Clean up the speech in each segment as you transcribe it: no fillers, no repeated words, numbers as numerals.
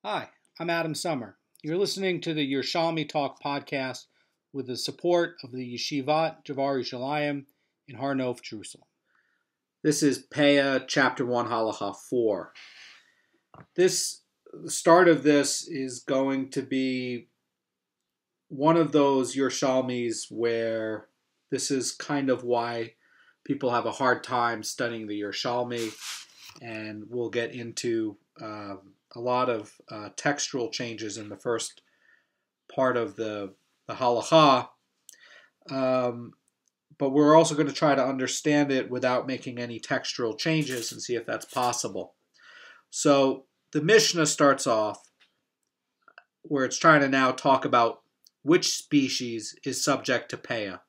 Hi, I'm Adam Summer. You're listening to the Yerushalmi Talk podcast with the support of the Yeshivat Javar Yerushalayim in Har Nof, Jerusalem. This is Peah, Chapter 1, Halacha 4. The start of this is going to be one of those Yerushalmis where this is kind of why people have a hard time studying the Yerushalmi, and we'll get into a lot of textual changes in the first part of the Halacha, but we're also going to try to understand it without making any textual changes and see if that's possible. So the Mishnah starts off where it's trying to now talk about which species is subject to Peah.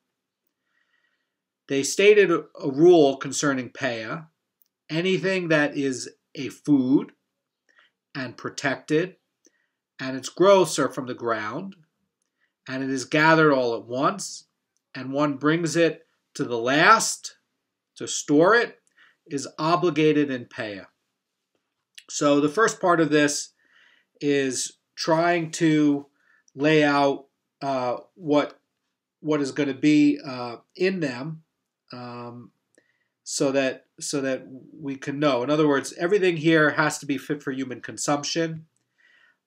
They stated a rule concerning Peah: anything that is a food and protected, and its growths are from the ground, and it is gathered all at once, and one brings it to the last to store it, is obligated in Peah. So the first part of this is trying to lay out what is going to be in them, so that we can know. In other words, everything here has to be fit for human consumption.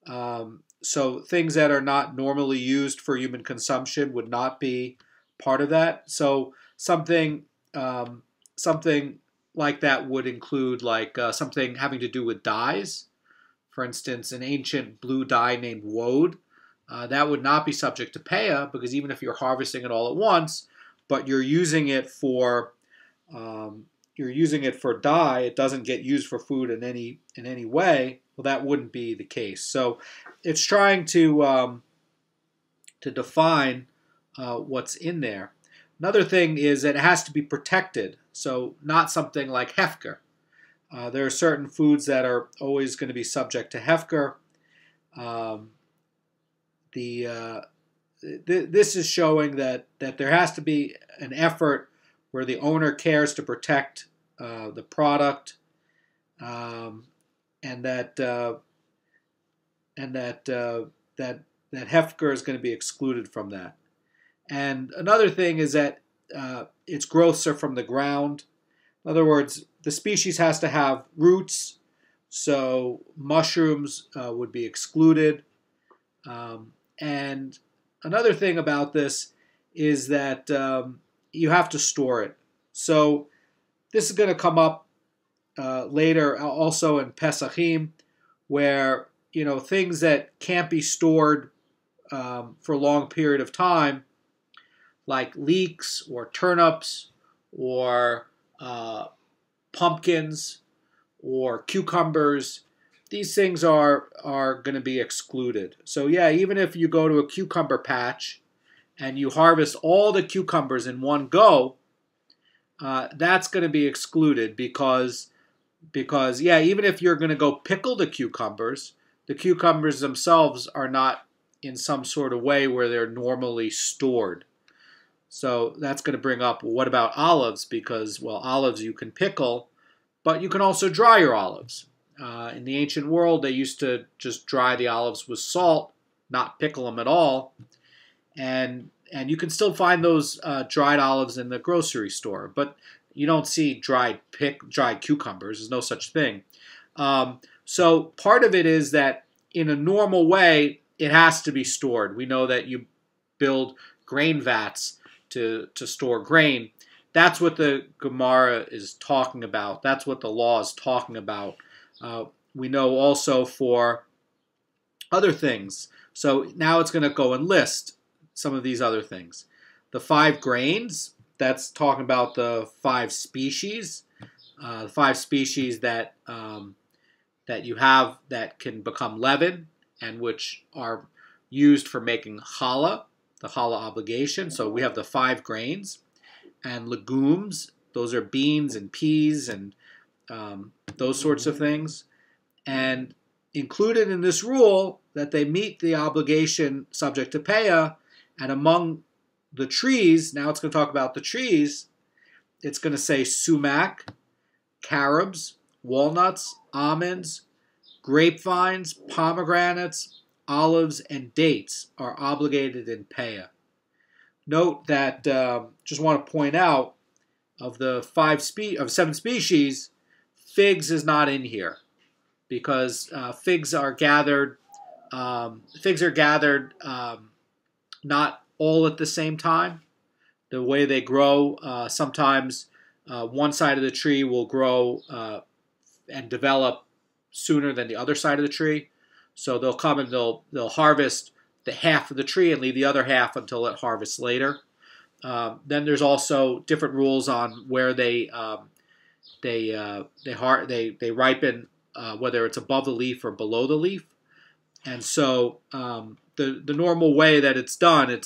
So things that are not normally used for human consumption would not be part of that. So something like that would include something having to do with dyes. For instance, an ancient blue dye named woad, that would not be subject to Peah, because even if you're harvesting it all at once, but you're using it for dye, it doesn't get used for food in any way. Well, that wouldn't be the case. So it's trying to define what's in there. Another thing is that it has to be protected. So not something like hefker. There are certain foods that are always going to be subject to hefker. This is showing that there has to be an effort where the owner cares to protect the product, and that hefker is going to be excluded from that. And another thing is that its growths are from the ground. In other words, the species has to have roots, so mushrooms would be excluded. And another thing about this is that you have to store it. So this is going to come up later also in Pesachim, where things that can't be stored for a long period of time, like leeks or turnips or pumpkins or cucumbers, these things are going to be excluded. So yeah, even if you go to a cucumber patch and you harvest all the cucumbers in one go, that's going to be excluded because yeah, even if you're going to go pickle the cucumbers themselves are not in some sort of way where they're normally stored. So that's going to bring up, well, what about olives? Because, well, olives you can pickle, but you can also dry your olives. In the ancient world, they used to just dry the olives with salt, not pickle them at all. And you can still find those dried olives in the grocery store, but you don't see dried cucumbers. There's no such thing. So part of it is that in a normal way, it has to be stored. We know that you build grain vats to store grain. That's what the Gemara is talking about. That's what the law is talking about. We know also for other things. So now it's going to go and list some of these other things. The 5 grains, that's talking about the 5 species. The 5 species that you have that can become leaven and which are used for making challah, the challah obligation. So we have the 5 grains. And legumes, those are beans and peas and those sorts of things. And included in this rule that they meet the obligation subject to Peah, and among the trees, now it's going to talk about the trees, it's going to say sumac, carobs, walnuts, almonds, grapevines, pomegranates, olives, and dates are obligated in Peah. Note that, just want to point out, of the 7 species, figs is not in here because figs are gathered. Not all at the same time. The way they grow, sometimes one side of the tree will grow and develop sooner than the other side of the tree. So they'll come and they'll harvest the half of the tree and leave the other half until it harvests later. Then there's also different rules on where they ripen, whether it's above the leaf or below the leaf. And so the normal way that it's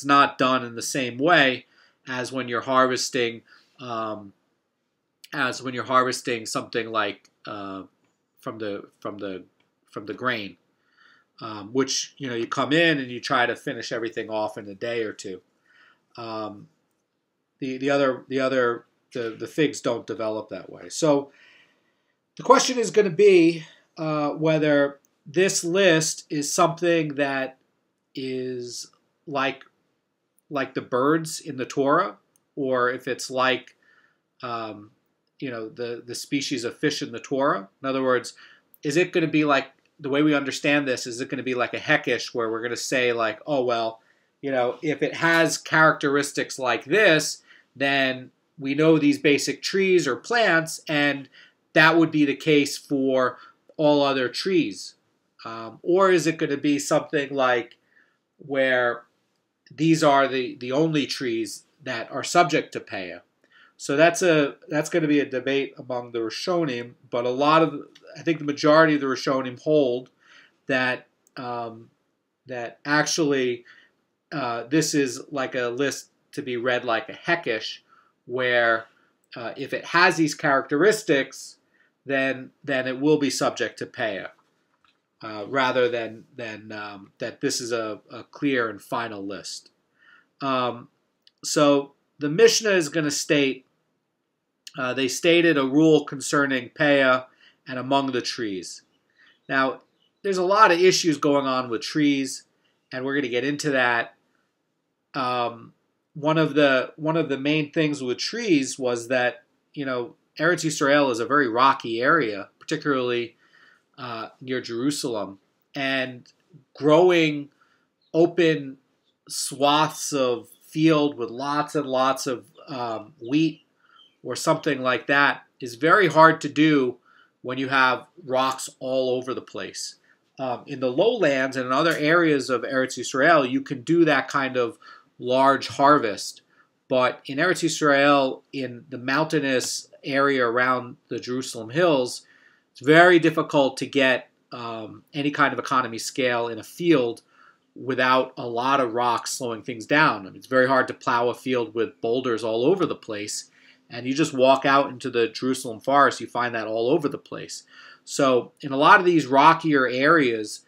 not done in the same way as when you're harvesting something like from the grain, which you come in and you try to finish everything off in a day or two. The figs don't develop that way. So the question is going to be whether this list is something that is like the birds in the Torah, or if it's like the species of fish in the Torah. In other words, is it going to be like, the way we understand this, is it going to be like a hekesh where we're going to say like, oh well, if it has characteristics like this, then we know these basic trees or plants, and that would be the case for all other trees. Or is it going to be something like where these are the only trees that are subject to Peah? So that's going to be a debate among the Rishonim, but I think the majority of the Rishonim hold that actually this is like a list to be read like a hekesh, where if it has these characteristics, then it will be subject to Peah, rather than that this is a clear and final list. So the Mishnah is going to state, they stated a rule concerning Peah and among the trees. Now, there's a lot of issues going on with trees, and we're going to get into that. One of the main things with trees was that Eretz Yisrael is a very rocky area, particularly near Jerusalem, and growing open swaths of field with lots and lots of wheat or something like that is very hard to do when you have rocks all over the place. In the lowlands and in other areas of Eretz Yisrael, you can do that kind of large harvest. But in Eretz Yisrael, in the mountainous area around the Jerusalem hills, it's very difficult to get any kind of economy scale in a field without a lot of rocks slowing things down. I mean, it's very hard to plow a field with boulders all over the place. And you just walk out into the Jerusalem forest, you find that all over the place. So in a lot of these rockier areas,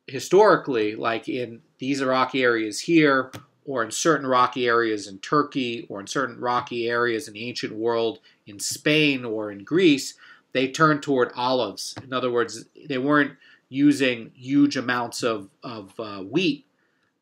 historically, like in these rocky areas here, or in certain rocky areas in Turkey, or in certain rocky areas in the ancient world in Spain or in Greece, they turned toward olives. In other words, they weren't using huge amounts of wheat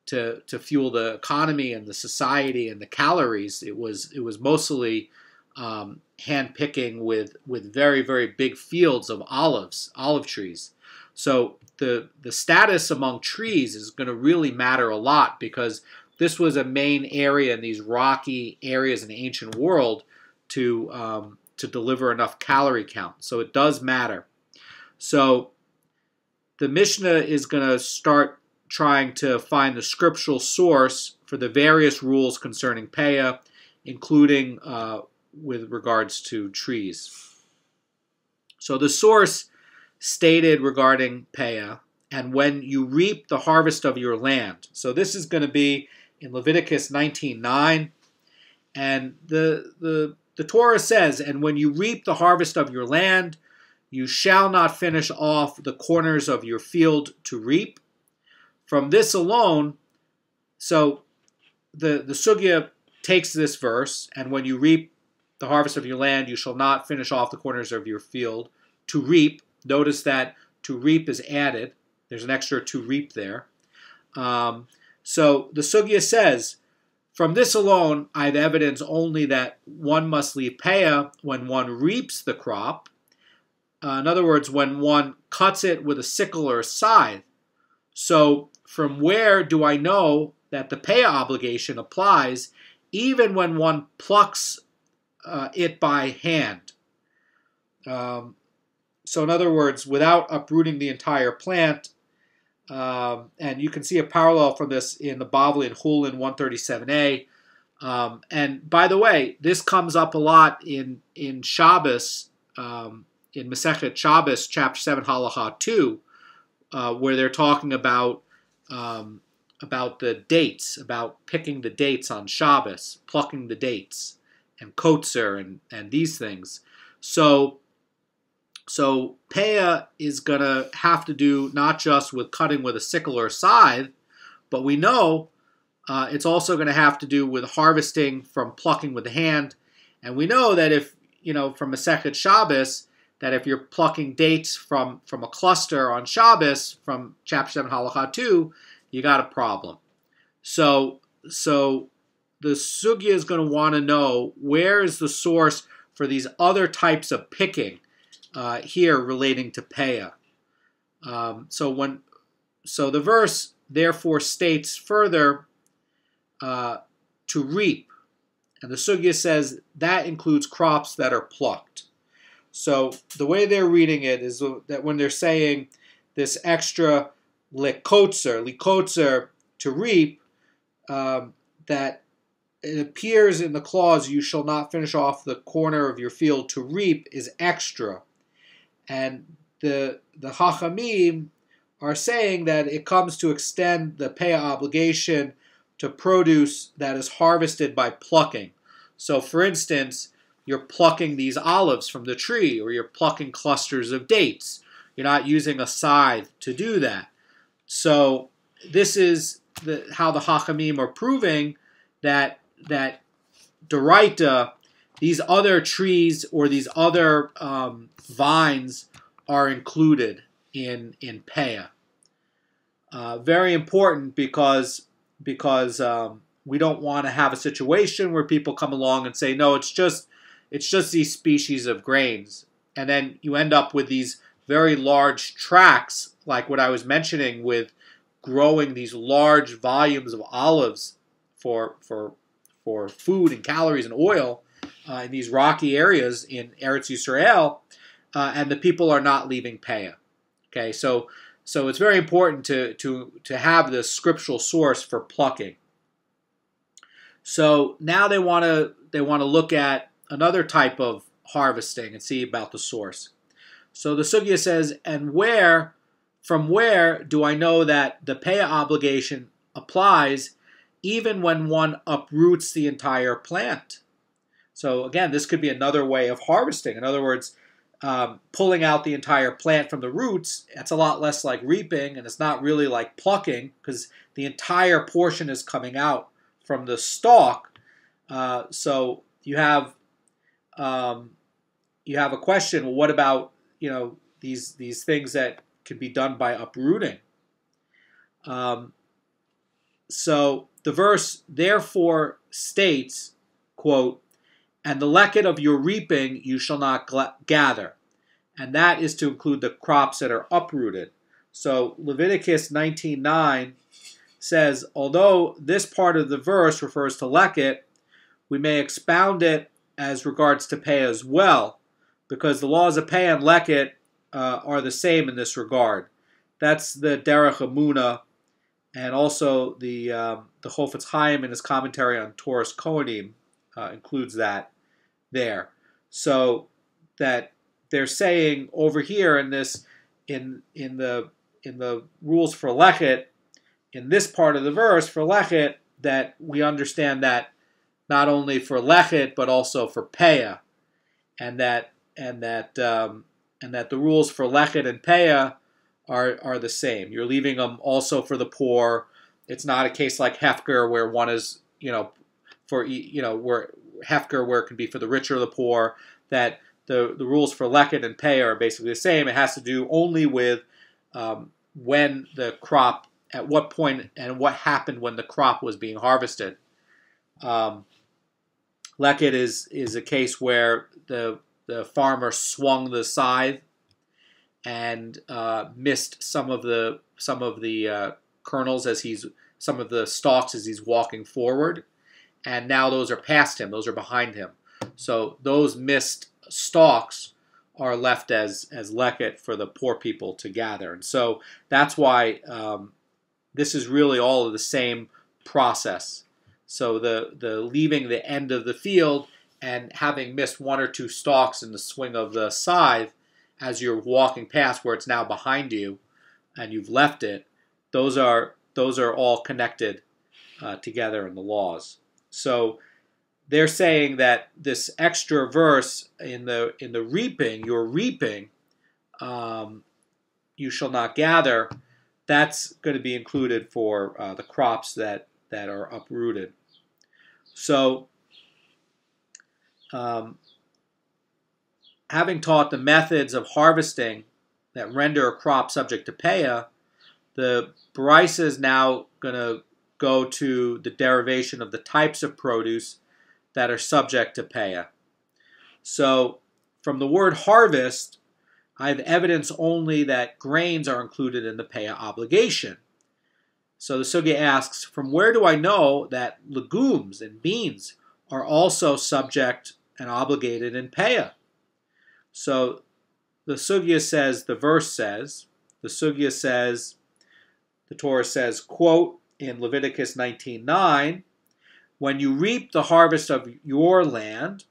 to fuel the economy and the society and the calories. It was mostly hand picking with very, very big fields of olive trees. So the status among trees is going to really matter a lot, because this was a main area in these rocky areas in the ancient world to deliver enough calorie count. So it does matter. So the Mishnah is going to start trying to find the scriptural source for the various rules concerning Peah, including with regards to trees. So the source stated regarding Peah, and when you reap the harvest of your land. So this is going to be in Leviticus 19:9, and the Torah says, and when you reap the harvest of your land, you shall not finish off the corners of your field to reap. From this alone, so the sugya takes this verse, and when you reap the harvest of your land, you shall not finish off the corners of your field to reap. Notice that to reap is added. There's an extra to reap there. So the sugya says, from this alone, I have evidence only that one must leave peah when one reaps the crop. In other words, when one cuts it with a sickle or a scythe. So from where do I know that the peah obligation applies even when one plucks it by hand? So in other words, without uprooting the entire plant, and you can see a parallel from this in the Bavli and Chulin 137a. And by the way, this comes up a lot in Shabbos, in Masechet Shabbos, chapter 7, Halacha 2, where they're talking about the dates, about picking the dates on Shabbos, plucking the dates, and kotzer, and these things. So peah is going to have to do not just with cutting with a sickle or a scythe, but we know it's also going to have to do with harvesting from plucking with the hand. And we know that if, from Masechet Shabbos, that if you're plucking dates from a cluster on Shabbos, from chapter 7 Halacha 2, you got a problem. So the sugya is going to want to know where is the source for these other types of picking here relating to peah. So the verse therefore states further to reap, and the sugya says that includes crops that are plucked. So the way they're reading it is that when they're saying this extra likotzer to reap, that it appears in the clause, you shall not finish off the corner of your field to reap, is extra. And the Chachamim are saying that it comes to extend the peah obligation to produce that is harvested by plucking. So for instance, you're plucking these olives from the tree, or you're plucking clusters of dates. You're not using a scythe to do that. So this is how the Chachamim are proving that Doraita, these other trees or these other vines are included in peah. Very important because we don't want to have a situation where people come along and say, no, it's just these species of grains. And then you end up with these very large tracts, like what I was mentioning with growing these large volumes of olives for food and calories and oil in these rocky areas in Eretz Yisrael, and the people are not leaving peah. Okay, so it's very important to have this scriptural source for plucking. So now they want to look at another type of harvesting and see about the source. So the sugya says, and from where do I know that the peah obligation applies even when one uproots the entire plant? So again, this could be another way of harvesting. In other words, pulling out the entire plant from the roots, that's a lot less like reaping, and it's not really like plucking because the entire portion is coming out from the stalk. So you have a question. Well, what about these things that can be done by uprooting? So the verse therefore states, quote, and the leket of your reaping you shall not gather. And that is to include the crops that are uprooted. So Leviticus 19:9 says, although this part of the verse refers to leket, we may expound it as regards to peah as well, because the laws of peah and leket are the same in this regard. That's the Derech Emunah, and also the Chofetz Chaim in his commentary on Toras Kohanim includes that there. So that they're saying over here in this in the rules for leket, in this part of the verse for leket, that we understand that not only for leket but also for peah, and that the rules for leket and peah are the same. You're leaving them also for the poor. It's not a case like hefker where one is where hefker where it can be for the rich or the poor. That the rules for leket and peah are basically the same. It has to do only with when the crop, at what point, and what happened when the crop was being harvested. Leket is a case where the farmer swung the scythe and missed some of the kernels some of the stalks as he's walking forward, and now those are past him; those are behind him. So those missed stalks are left as leket for the poor people to gather, and so that's why this is really all of the same process. So the leaving the end of the field and having missed one or two stalks in the swing of the scythe as you're walking past where it's now behind you and you've left it, those are all connected together in the laws. So they're saying that this extra verse in the reaping, you're reaping, you shall not gather, that's going to be included for the crops that are uprooted. So, having taught the methods of harvesting that render a crop subject to Peah, the Brisa is now going to go to the derivation of the types of produce that are subject to Peah. So, from the word harvest, I have evidence only that grains are included in the Peah obligation. So the sugya asks, from where do I know that legumes and beans are also subject and obligated in Peah? So the sugya says, the Torah says, quote, in Leviticus 19:9, when you reap the harvest of your land,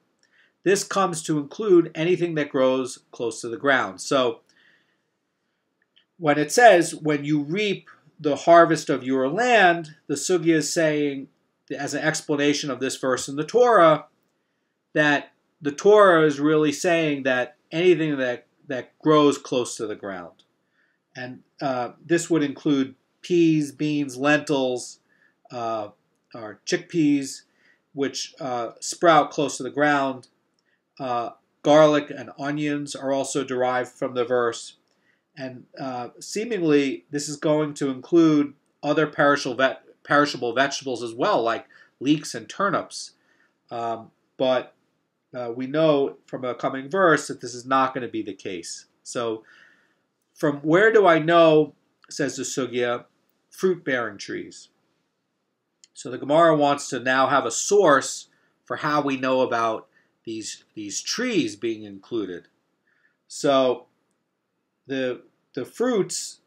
this comes to include anything that grows close to the ground. So when it says, when you reap the harvest of your land, the sugya is saying, as an explanation of this verse in the Torah, that the Torah is really saying that anything that grows close to the ground. And this would include peas, beans, lentils, or chickpeas, which sprout close to the ground. Garlic and onions are also derived from the verse. And seemingly, this is going to include other perishable vegetables as well, like leeks and turnips. But we know from a coming verse that this is not going to be the case. So, from where do I know, says the sugya, fruit-bearing trees? So the Gemara wants to now have a source for how we know about these trees being included. So the fruits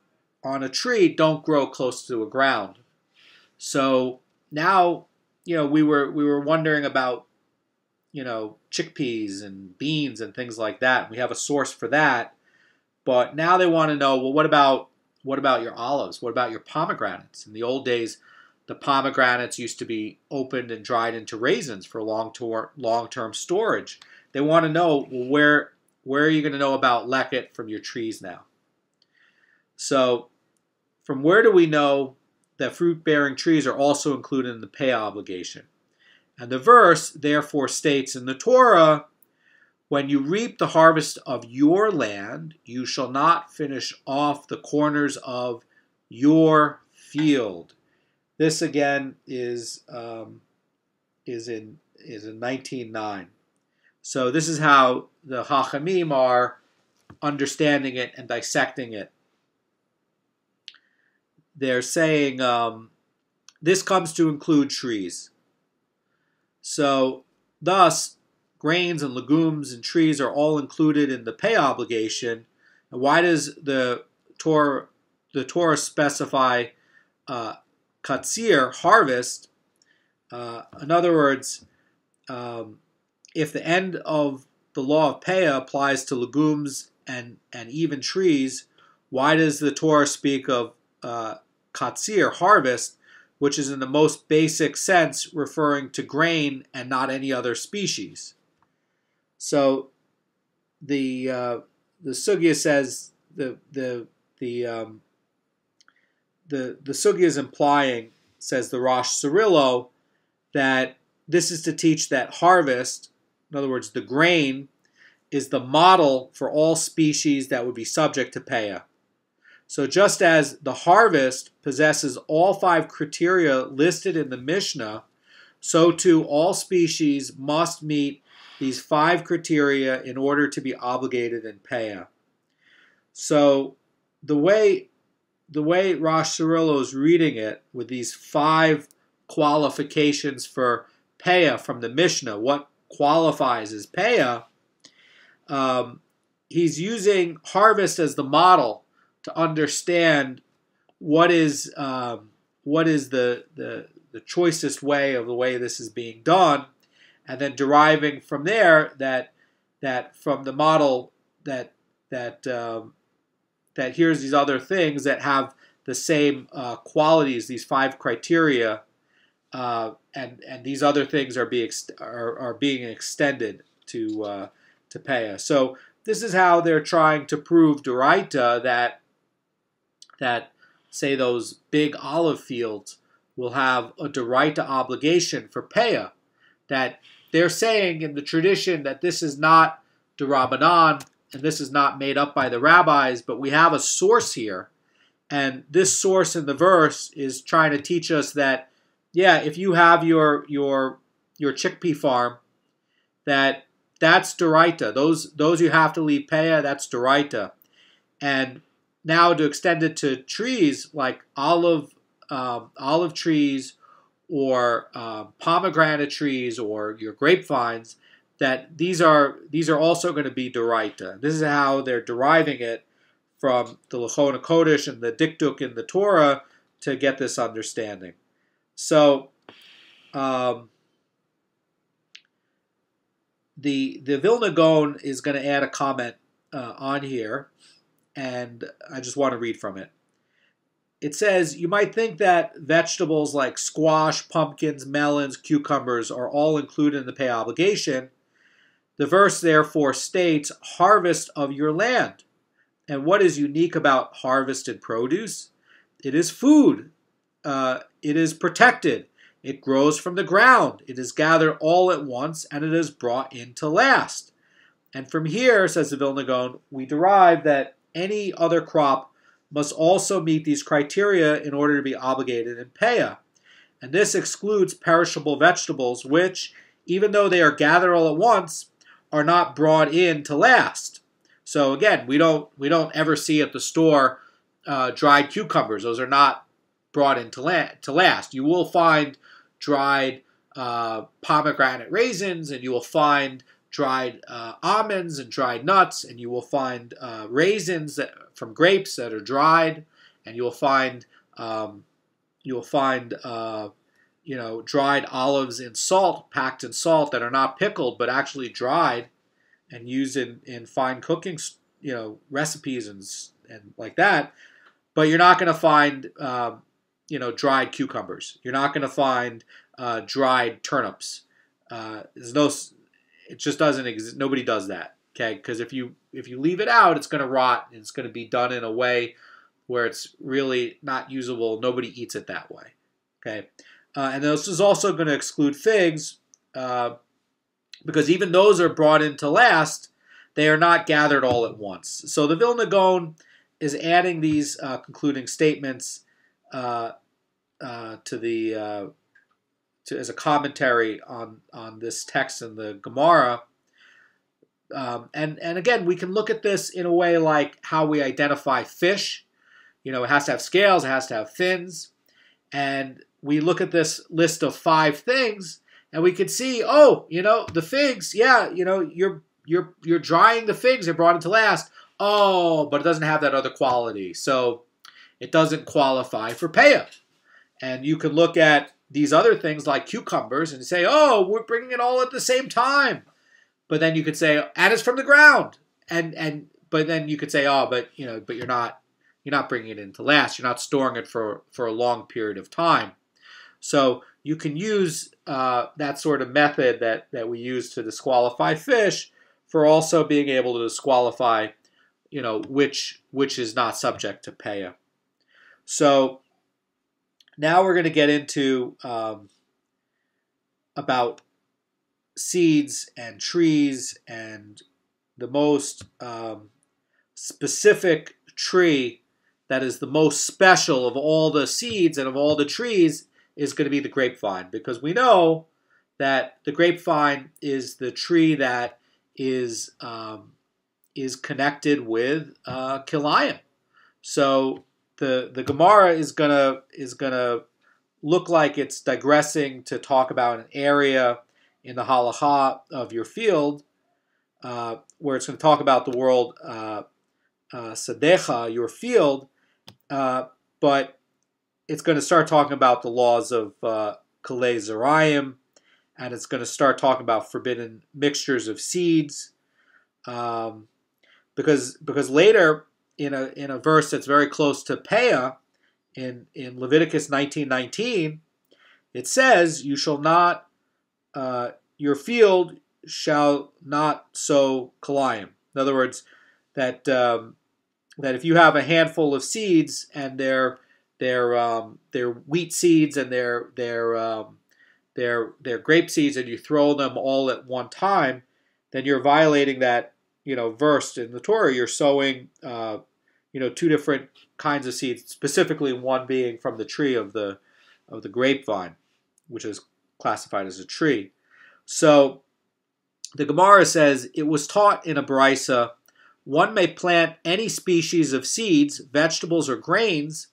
on a tree don't grow close to the ground. So now, we were wondering about, chickpeas and beans and things like that. We have a source for that. But now they want to know, well, what about your olives? What about your pomegranates? In the old days, the pomegranates used to be opened and dried into raisins for long-term storage. They want to know, well, where are you going to know about leket from your trees now? So, from where do we know that fruit-bearing trees are also included in the Peah obligation? And the verse, therefore, states in the Torah, when you reap the harvest of your land, you shall not finish off the corners of your field. This again is in 19:9. So this is how the Chachamim are understanding it and dissecting it. They're saying this comes to include trees. So thus, grains and legumes and trees are all included in the Peah obligation. And why does the Torah specify katsir, harvest? In other words, if the end of the law of Peah applies to legumes and even trees, why does the Torah speak of katsir, harvest, which is in the most basic sense referring to grain and not any other species? So the sugya says the sugya is implying, says the Rosh Cirillo, that this is to teach that harvest, in other words, the grain, is the model for all species that would be subject to Peah. So just as the harvest possesses all 5 criteria listed in the Mishnah, so too all species must meet these 5 criteria in order to be obligated in Peah. So the way Rosh Cirillo is reading it, with these 5 qualifications for Peah from the Mishnah, what qualifies as Peah, he's using harvest as the model to understand what is the choicest way of the way this is being done, and then deriving from there that from the model that here's these other things that have the same qualities, these 5 criteria, and these other things are being extended to Peah. So this is how they're trying to prove Doraita that say those big olive fields will have a Doraita obligation for Peah. That they're saying in the tradition that this is not D'Rabbanan and this is not made up by the rabbis, but we have a source here. And this source in the verse is trying to teach us that, yeah, if you have your chickpea farm, that's Doraita. Those you have to leave Peah, that's Doraita. And now to extend it to trees like olive trees or pomegranate trees or your grapevines, that these are also going to be Doraita. This is how they're deriving it from the Lachon HaKodesh and the Dikduk in the Torah to get this understanding. So the Vilna Gaon is going to add a comment on here, and I just want to read from it. It says, you might think that vegetables like squash, pumpkins, melons, cucumbers are all included in the Peah obligation. The verse therefore states, harvest of your land. And what is unique about harvested produce? It is food. It is protected. It grows from the ground. It is gathered all at once, and it is brought in to last. And from here, says the Vilna Gaon, we derive that any other crop must also meet these criteria in order to be obligated in Peah. And this excludes perishable vegetables, which, even though they are gathered all at once, are not brought in to last. So again, we don't ever see at the store dried cucumbers. Those are not brought in to last. You will find dried pomegranate raisins, and you will find dried almonds and dried nuts, and you will find raisins from grapes that are dried, and you will find dried olives in salt, packed in salt, that are not pickled but actually dried and used in fine cooking recipes and like that. But you're not going to find dried cucumbers. You're not going to find dried turnips. It just doesn't exist. Nobody does that, okay? Because if you leave it out, it's going to rot, and it's going to be done in a way where it's really not usable. Nobody eats it that way, okay? And this is also going to exclude figs, because even those are brought in to last. They are not gathered all at once. So the Vilna Gaon is adding these concluding statements as a commentary on this text in the Gemara. And again, we can look at this in a way like how we identify fish. It has to have scales, it has to have fins. And we look at this list of 5 things, and we could see, the figs, you're drying the figs, they're brought into last. Oh, but it doesn't have that other quality, so it doesn't qualify for Peah. And you could look at these other things like cucumbers and say, oh, we're bringing it all at the same time. But then you could say, and it's from the ground. But then you could say, but you're not bringing it in to last. You're not storing it for a long period of time. So you can use that sort of method that we use to disqualify fish for also being able to disqualify, which is not subject to Peah. So now we're going to get into about seeds and trees, and the most specific tree that is the most special of all the seeds and of all the trees is going to be the grapevine, because we know that the grapevine is the tree that is connected with Kilayim. So the Gemara is gonna look like it's digressing to talk about an area in the Halacha of your field, where it's going to talk about the world Sadecha, your field, but it's going to start talking about the laws of Kalei Zerayim, and it's going to start talking about forbidden mixtures of seeds, because later in a verse that's very close to Peah, in Leviticus 19:19, it says, "You shall not, your field shall not sow Kalayim." In other words, that if you have a handful of seeds and they're wheat seeds and they're grape seeds, and you throw them all at one time, then you're violating that verse in the Torah. You're sowing two different kinds of seeds, specifically one being from the tree of the grapevine, which is classified as a tree. So the Gemara says, it was taught in a Baraisa, one may plant any species of seeds, vegetables or grains,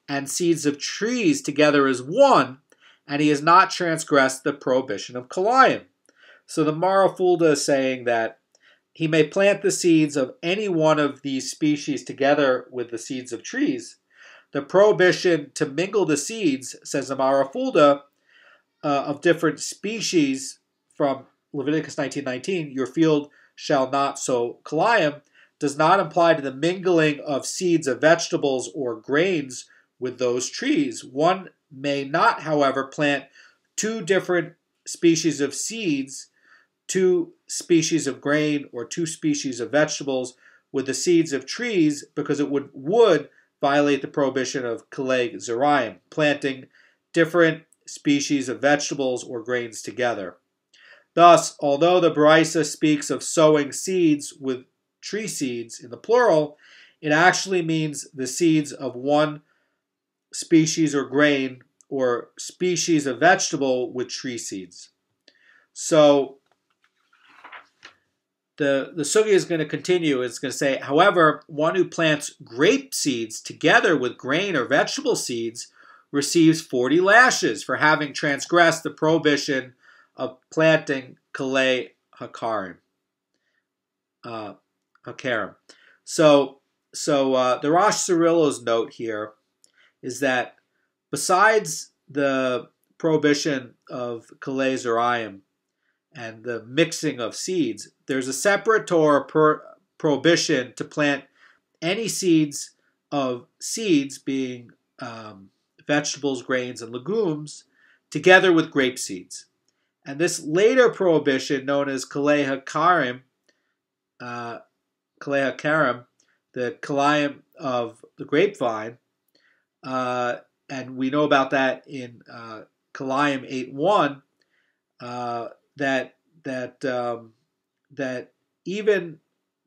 and seeds of trees together as one, and he has not transgressed the prohibition of Kalayim. So the Mara Fulda is saying that he may plant the seeds of any one of these species together with the seeds of trees. The prohibition to mingle the seeds, says the Mara Fulda, of different species from Leviticus 19:19, your field shall not sow Kalayim, does not apply to the mingling of seeds of vegetables or grains with those trees. One may not, however, plant two different species of seeds, two species of grain, or two species of vegetables with the seeds of trees, because it would violate the prohibition of Kalei Zerayim, planting different species of vegetables or grains together. Thus, although the Baraisa speaks of sowing seeds with tree seeds in the plural, it actually means the seeds of one species or grain or species of vegetable with tree seeds. So the sugya is going to continue. It's going to say, however, one who plants grape seeds together with grain or vegetable seeds receives 40 lashes for having transgressed the prohibition of planting Kalei Hakarim. So the Rosh Cirillo's note here is that besides the prohibition of Kalei Zerayim and the mixing of seeds, there's a separate Torah prohibition to plant any seeds of seeds, being vegetables, grains, and legumes, together with grape seeds. And this later prohibition, known as Kalei Hakarim, the Kalayim of the grapevine, and we know about that in Kalayim 8:1, that even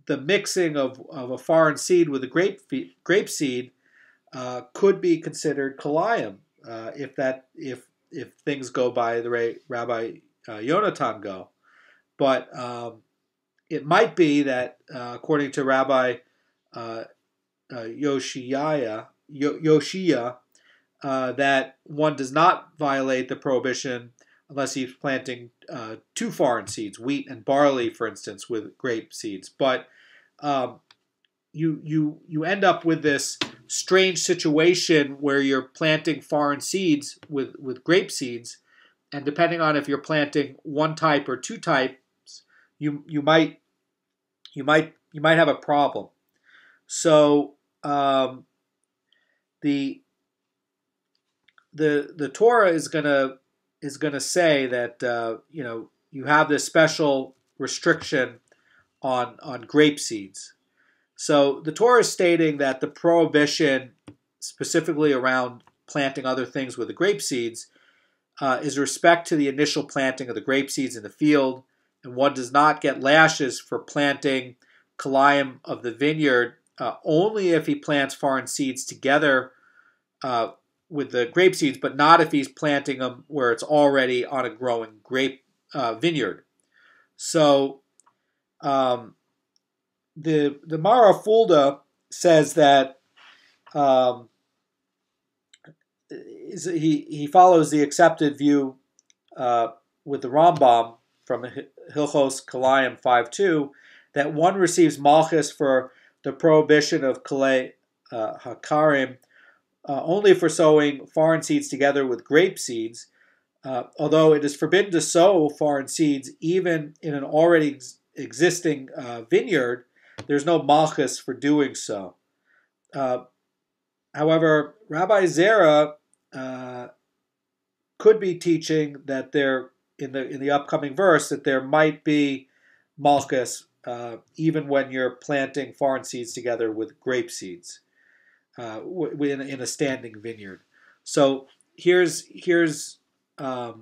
the mixing of a foreign seed with a grape seed could be considered Kalayim, if things go by the way Rabbi Yonatan go. But it might be that, according to Rabbi Yoshia, that one does not violate the prohibition unless he's planting two foreign seeds, wheat and barley, for instance, with grape seeds. But you end up with this strange situation where you're planting foreign seeds with grape seeds, and depending on if you're planting one type or two types, you might have a problem. So the Torah is gonna say that you have this special restriction on grape seeds. So the Torah is stating that the prohibition, specifically around planting other things with the grape seeds, is respect to the initial planting of the grape seeds in the field, and one does not get lashes for planting Kalayim of the vineyard only if he plants foreign seeds together with the grape seeds, but not if he's planting them where it's already on a growing grape vineyard. So the Mara Fulda says that he follows the accepted view with the Rambam from Hilchos Kalayim 5.2 that one receives malchus for the prohibition of kalei hakarim only for sowing foreign seeds together with grape seeds, although it is forbidden to sow foreign seeds even in an already existing vineyard. There's no malchus for doing so. However, Rabbi Zera could be teaching that there in the upcoming verse that there might be malchus even when you're planting foreign seeds together with grape seeds in a standing vineyard. So here's what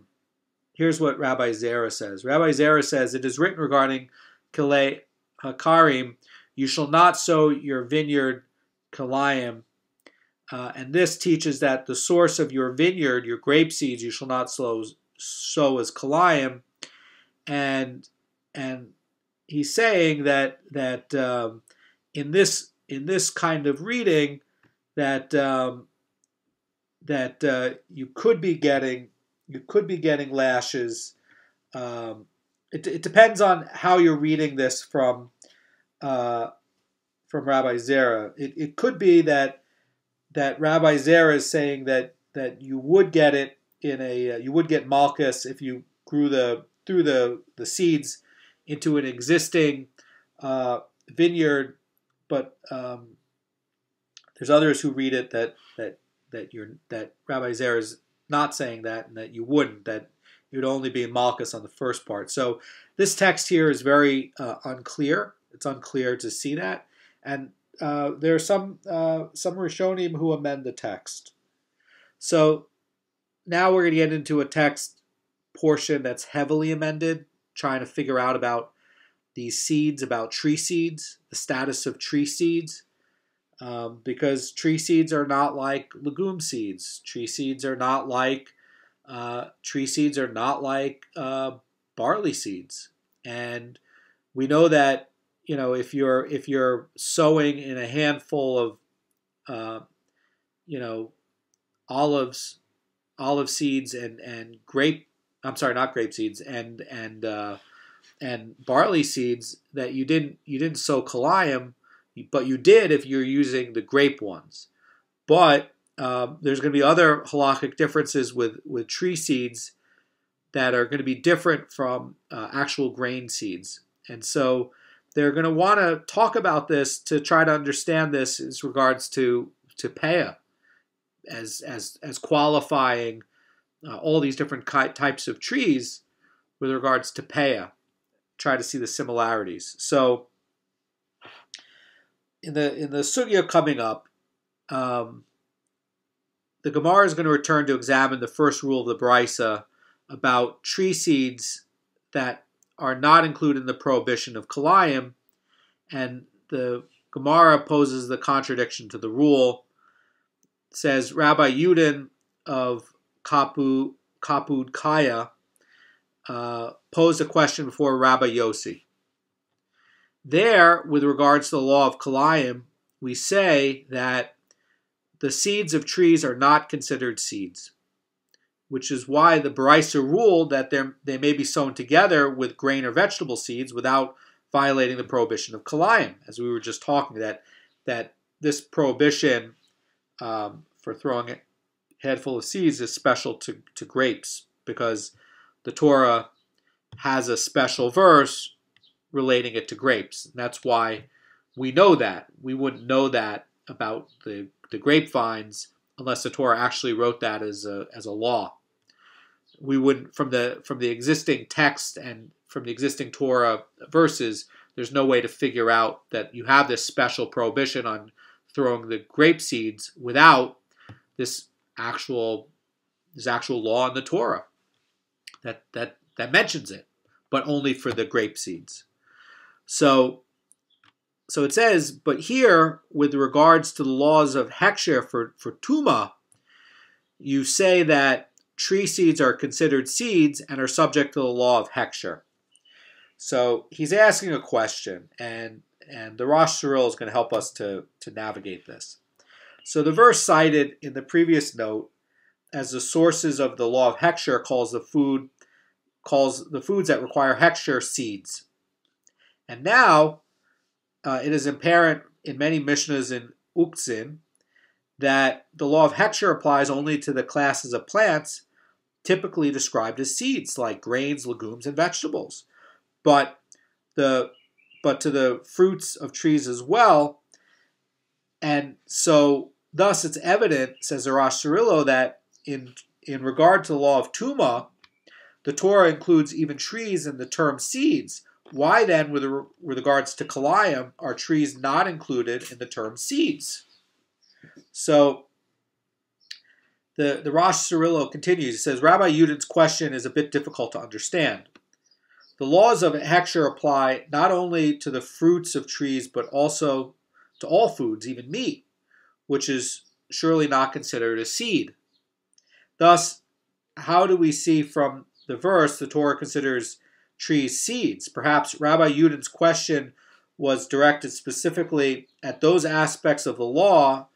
Rabbi Zera says. Rabbi Zera says, it is written regarding Kalei Hakarim, you shall not sow your vineyard Kalayim. And this teaches that the source of your vineyard, your grape seeds, you shall not sow as Kalayim. And he's saying that in this kind of reading that you could be getting lashes. It depends on how you're reading this from Rabbi Zera. It could be that Rabbi Zera is saying that you would get it you would get malchus if you threw the seeds into an existing vineyard, but there's others who read it that Rabbi Zera is not saying that, and that you wouldn't, that it would only be malchus on the first part. So this text here is very unclear. It's unclear to see that, and there are some Rishonim who amend the text. So now we're going to get into a text portion that's heavily amended, trying to figure out about these seeds, about tree seeds, the status of tree seeds, because tree seeds are not like legume seeds. Tree seeds are not like barley seeds, and we know that if you're sowing in a handful of olive seeds and not grape seeds and barley seeds, that you didn't sow kalayim, but you did if you're using the grape ones. But there's going to be other halakhic differences with tree seeds that are going to be different from actual grain seeds, and so they're going to want to talk about this to try to understand this as regards to Peah, as qualifying all these different types of trees with regards to Peah. Try to see the similarities. So in the sugya coming up, the Gemara is going to return to examine the first rule of the Brisa about tree seeds that are not included in the prohibition of kalayim, and the Gemara poses the contradiction to the rule. It says Rabbi Yudin of Kapud Kaya posed a question before Rabbi Yossi. There, with regards to the law of kalayim, we say that the seeds of trees are not considered seeds, which is why the Brisa ruled that they may be sown together with grain or vegetable seeds without violating the prohibition of kalayim, as we were just talking, that this prohibition for throwing a handful of seeds is special to grapes, because the Torah has a special verse relating it to grapes. And that's why we know that. We wouldn't know that about the grapevines unless the Torah actually wrote that as a law. We wouldn't, from the existing text and from the existing Torah verses, there's no way to figure out that you have this special prohibition on throwing the grape seeds without this actual law in the Torah that mentions it, but only for the grape seeds. So So it says, but here, with regards to the laws of hechsher for tuma, you say that tree seeds are considered seeds and are subject to the law of hechsher. So he's asking a question, and the Rosh Hashanah is going to help us to navigate this. So the verse cited in the previous note as the sources of the law of hechsher calls the foods that require hechsher seeds. And now it is apparent in many Mishnahs in Uktzin that the law of hechsher applies only to the classes of plants typically described as seeds, like grains, legumes, and vegetables. But to the fruits of trees as well. And so thus it's evident, says the Rosh Hashanah, that in regard to the law of Tuma, the Torah includes even trees in the term seeds. Why then, with regards to Kalayim, are trees not included in the term seeds? So the Rosh Hashanah continues. He says, Rabbi Yudin's question is a bit difficult to understand. The laws of hechsher apply not only to the fruits of trees, but also to all foods, even meat, which is surely not considered a seed. Thus, how do we see from the verse the Torah considers trees seeds? Perhaps Rabbi Yudin's question was directed specifically at those aspects of the law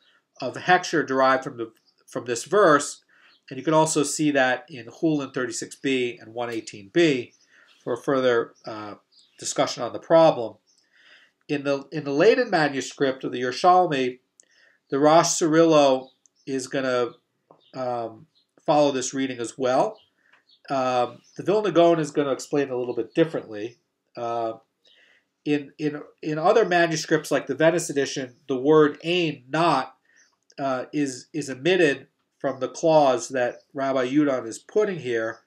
of hechsher derived from this verse, and you can also see that in Chulin 36b and 118b for further discussion on the problem. In the Leiden manuscript of the Yerushalmi, the Rosh Hashanah is going to follow this reading as well. The Vilna Gaon is going to explain it a little bit differently. In other manuscripts, like the Venice edition, the word "ein," not, is omitted from the clause that Rabbi Yudin is putting here,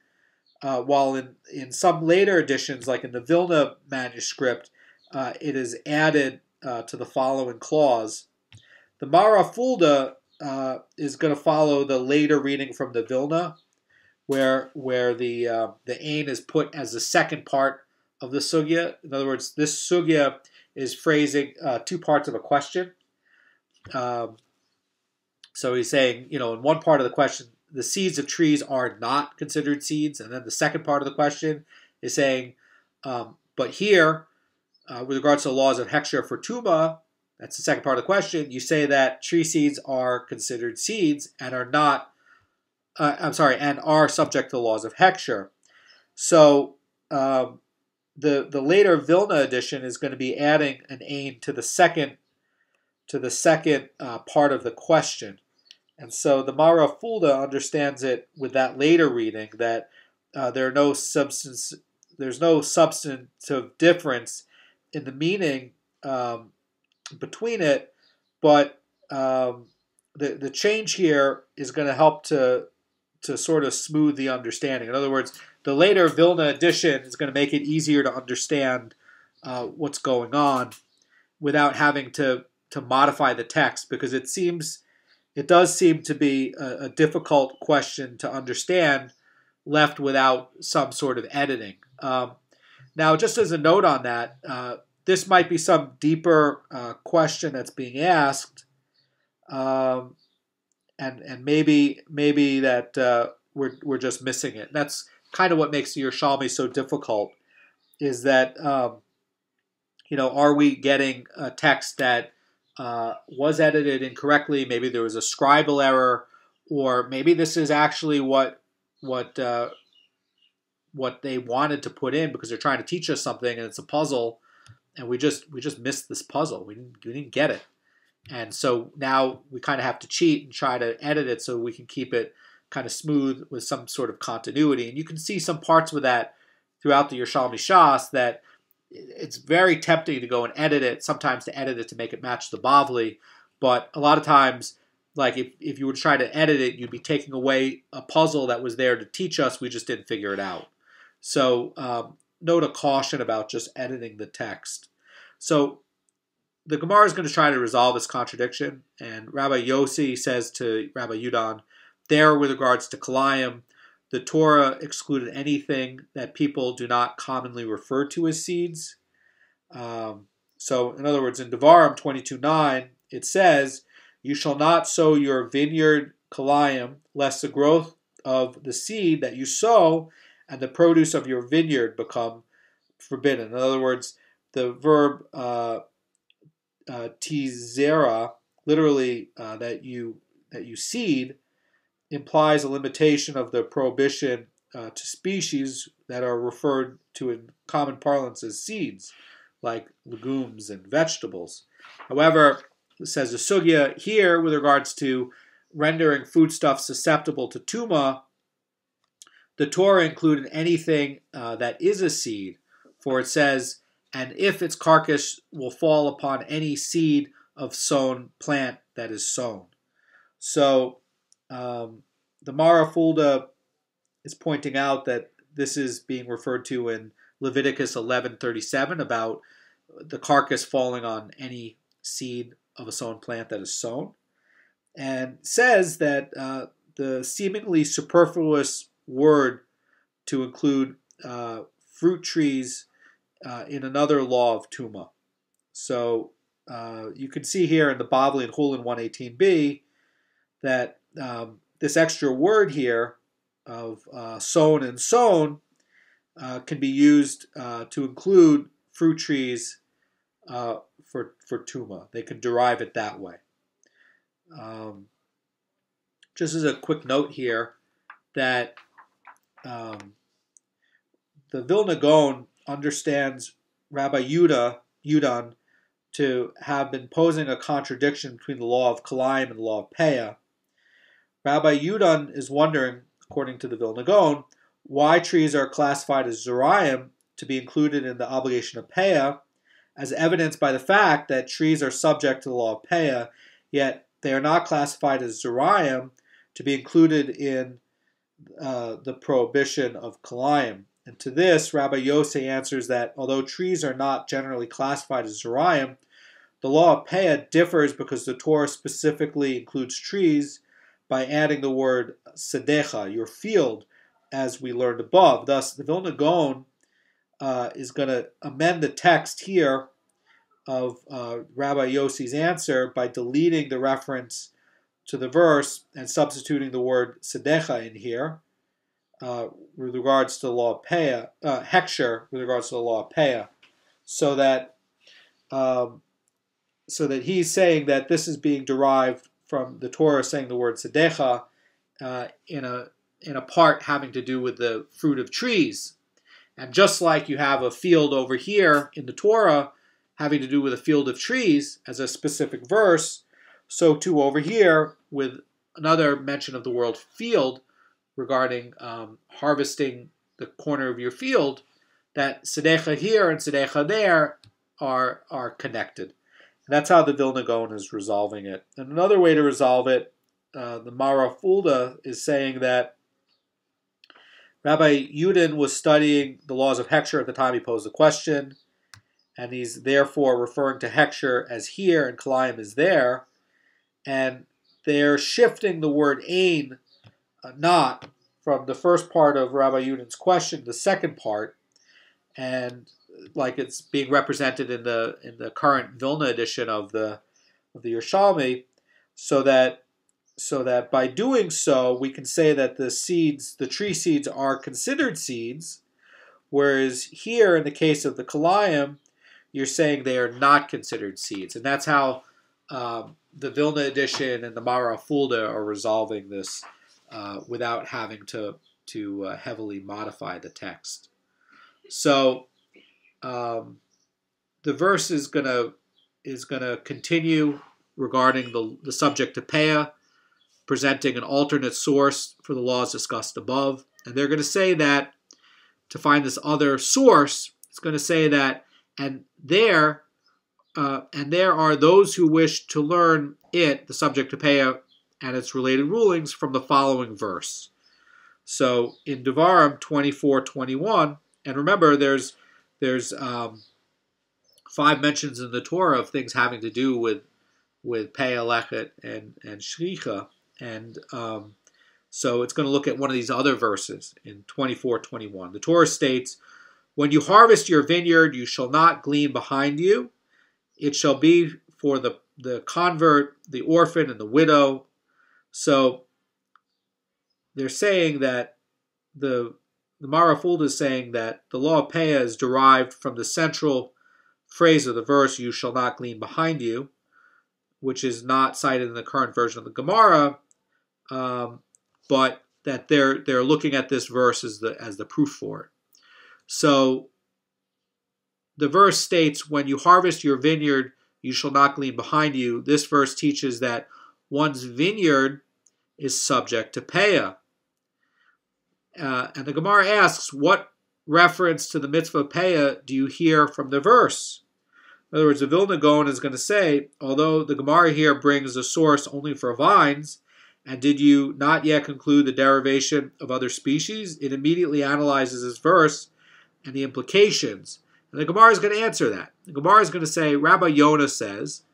while in some later editions, like in the Vilna manuscript, it is added to the following clause. The Mara Fulda is going to follow the later reading from the Vilna, where the ein is put as the second part of the sugya. In other words, this sugya is phrasing two parts of a question. So he's saying, in one part of the question, the seeds of trees are not considered seeds, and then the second part of the question is saying, but here, with regards to the laws of hechsher for tuma, that's the second part of the question, you say that tree seeds are considered seeds and are not, and are subject to the laws of hechsher. So the later Vilna edition is going to be adding an ein to the second part of the question. And so the Mara Fulda understands it with that later reading that there's no substantive difference in the meaning between it, but the change here is going to help to sort of smooth the understanding. In other words, the later Vilna edition is going to make it easier to understand what's going on without having to modify the text, because it does seem to be a difficult question to understand left without some sort of editing. Now, just as a note on that, this might be some deeper question that's being asked, and maybe that we're just missing it. And that's kind of what makes the Yerushalmi so difficult, is that are we getting a text that was edited incorrectly? Maybe there was a scribal error, or maybe this is actually what they wanted to put in because they're trying to teach us something, and it's a puzzle, and we just missed this puzzle. We didn't get it, and so now we kind of have to cheat and try to edit it so we can keep it kind of smooth with some sort of continuity. And you can see some parts with that throughout the Yerushalmi Shas, that it's very tempting to go and edit it, sometimes to edit it to make it match the Bavli, but a lot of times, like if you were trying to edit it, you'd be taking away a puzzle that was there to teach us. We just didn't figure it out. So note a caution about just editing the text. So the Gemara is going to try to resolve this contradiction, and Rabbi Yossi says to Rabbi Yudin, there with regards to Kalayim, the Torah excluded anything that people do not commonly refer to as seeds. So, in other words, in Devarim 22:9, it says, "You shall not sow your vineyard kalayim, lest the growth of the seed that you sow and the produce of your vineyard become forbidden." In other words, the verb tizera, literally that you seed, implies a limitation of the prohibition to species that are referred to in common parlance as seeds, like legumes and vegetables. However, says the sugya here with regards to rendering foodstuffs susceptible to tuma, the Torah included anything that is a seed, for it says, "And if its carcass will fall upon any seed of sown plant that is sown." So the Mara Fulda is pointing out that this is being referred to in Leviticus 11:37 about the carcass falling on any seed of a sown plant that is sown, and says that the seemingly superfluous word to include fruit trees in another law of Tuma. So you can see here in the Bavli and Hulin 118b that this extra word here of sown and sown can be used to include fruit trees for Tuma. They can derive it that way. Just as a quick note here, that the Vilna Gaon understands Rabbi Yudan to have been posing a contradiction between the law of Kalayim and the law of Peah. Rabbi Yudan is wondering, according to the Vilna Gaon, why trees are classified as Zerayim to be included in the obligation of Peah, as evidenced by the fact that trees are subject to the law of Peah, yet they are not classified as Zerayim to be included in the prohibition of Kalayim. And to this, Rabbi Yosei answers that although trees are not generally classified as Zerayim, the law of Peah differs because the Torah specifically includes trees by adding the word sedecha, your field, as we learned above. Thus, the Vilna Gaon is going to amend the text here of Rabbi Yossi's answer by deleting the reference to the verse and substituting the word sedecha in here with regards to the law of Peah, hekshir with regards to the law of Peah, so that he's saying that this is being derived from the Torah saying the word sedecha in a part having to do with the fruit of trees. And just like you have a field over here in the Torah having to do with a field of trees as a specific verse, so too over here with another mention of the word field regarding harvesting the corner of your field, that sedecha here and sedecha there are connected. And that's how the Vilna Gaon is resolving it. And another way to resolve it, the Mara Fulda is saying that Rabbi Yudin was studying the laws of hekshir at the time he posed the question, and he's therefore referring to hekshir as here and kalayim as there, and they're shifting the word ein, not, from the first part of Rabbi Yudin's question to the second part, and like it's being represented in the current Vilna edition of the Yerushalmi, so that by doing so we can say that the tree seeds are considered seeds, whereas here in the case of the kalayim, you're saying they are not considered seeds, and that's how the Vilna edition and the Mara Fulda are resolving this without having to heavily modify the text. So the verse is gonna continue regarding the subject of Peah, presenting an alternate source for the laws discussed above, and they're going to say that to find this other source, it's going to say that and there are those who wish to learn the subject of Peah and its related rulings from the following verse. So in Devarim 24:21, and remember there's 5 mentions in the Torah of things having to do with Peah, Lechet, and Shricha, and so it's going to look at one of these other verses in 24:21. The Torah states, "When you harvest your vineyard, you shall not glean behind you, it shall be for the convert, the orphan, and the widow. So they're saying that the Marafulda is saying that the law of Peah is derived from the central phrase of the verse, "You shall not glean behind you," which is not cited in the current version of the Gemara, but that they're looking at this verse as the proof for it. So the verse states, "When you harvest your vineyard, you shall not glean behind you." This verse teaches that one's vineyard is subject to Peah. And the Gemara asks, what reference to the mitzvah of Peah do you hear from the verse? In other words, the Vilna Gaon is going to say, although the Gemara here brings a source only for vines, and did you not yet conclude the derivation of other species? It immediately analyzes this verse and the implications. And the Gemara is going to answer that. The Gemara is going to say, Rabbi Yonah says,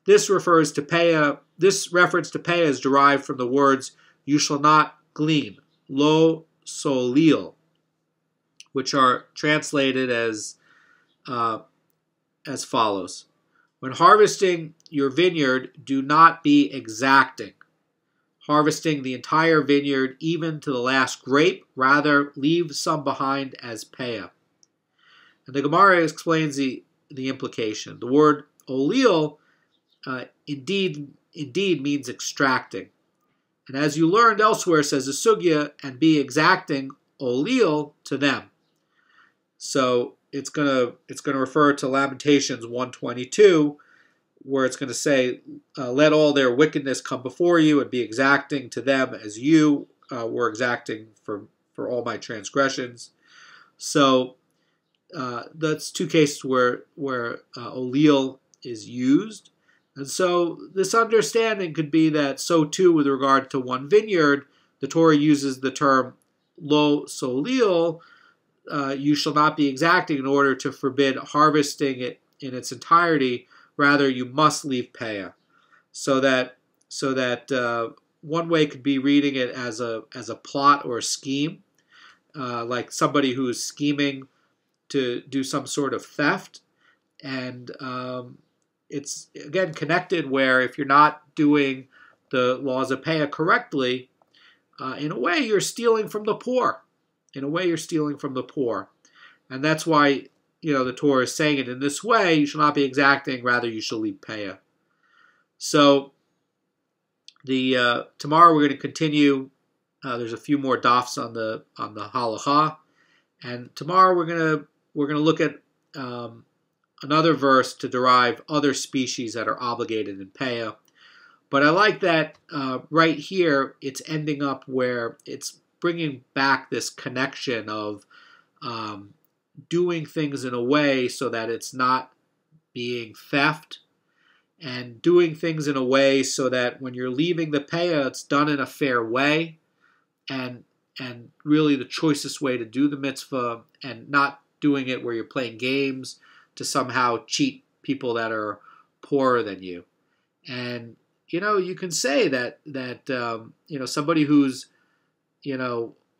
this reference to Peah is derived from the words, "You shall not glean," lo solil, which are translated as follows. When harvesting your vineyard, do not be exacting, harvesting the entire vineyard, even to the last grape. Rather, leave some behind as Peah. And the Gemara explains the implication. The word olil indeed means extracting. And as you learned elsewhere, says the Sugya, and be exacting olil to them. So it's gonna refer to Lamentations 122, where it's going to say, let all their wickedness come before you and be exacting to them as you were exacting for all my transgressions. So that's two cases where olil is used. And so this understanding could be that so too with regard to one vineyard, the Torah uses the term lo solil, you shall not be exacting, in order to forbid harvesting it in its entirety. Rather, you must leave Peah. So that one way could be reading it as a plot or a scheme, like somebody who is scheming to do some sort of theft, and it's again connected where if you're not doing the laws of Peah correctly, in a way you're stealing from the poor. And that's why the Torah is saying it in this way. You shall not be exacting; rather, you shall leave Peah. So tomorrow we're going to continue. There's a few more dafs on the Halacha, and tomorrow we're going to look at another verse to derive other species that are obligated in Peah. But I like that right here it's ending up where it's bringing back this connection of doing things in a way so that it's not being theft, and doing things in a way so that when you're leaving the Peah, it's done in a fair way, and really the choicest way to do the mitzvah, and not doing it where you're playing games to somehow cheat people that are poorer than you. And you can say that somebody who's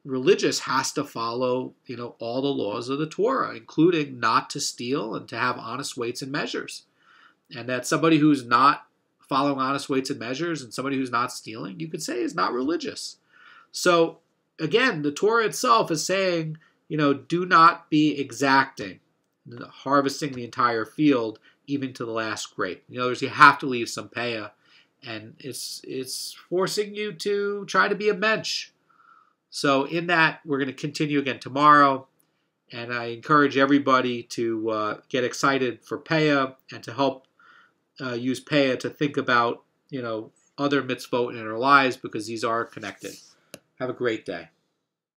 religious has to follow all the laws of the Torah, including not to steal and to have honest weights and measures. And that somebody who's not following honest weights and measures and somebody who's not stealing, you could say is not religious. So again, the Torah itself is saying, do not be exacting, harvesting the entire field, even to the last grape. In other words, you have to leave some Peah, and it's forcing you to try to be a mensch. So in that, we're going to continue again tomorrow, and I encourage everybody to get excited for Peah and to help use Peah to think about other mitzvot in our lives, because these are connected. Have a great day.